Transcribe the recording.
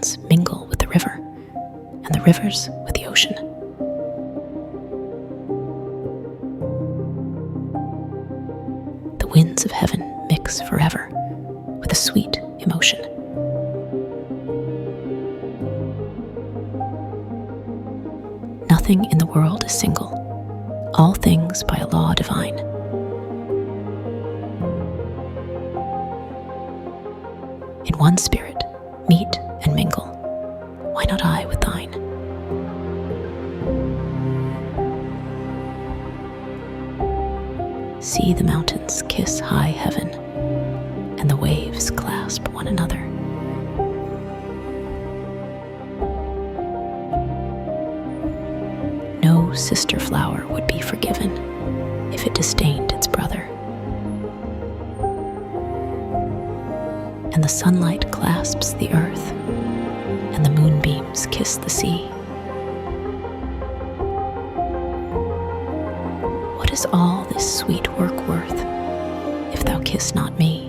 mountains mingle with the river, and the rivers with the ocean. The winds of heaven mix forever with a sweet emotion. Nothing in the world is single, all things by a law divine. In one spirit, meet and mingle, why not I with thine? See the mountains kiss high heaven, and the waves clasp one another. No sister flower would be forgiven if it disdained its brother. And the sunlight clasps the earth, and the moonbeams kiss the sea. What is all this sweet work worth, if thou kiss not me?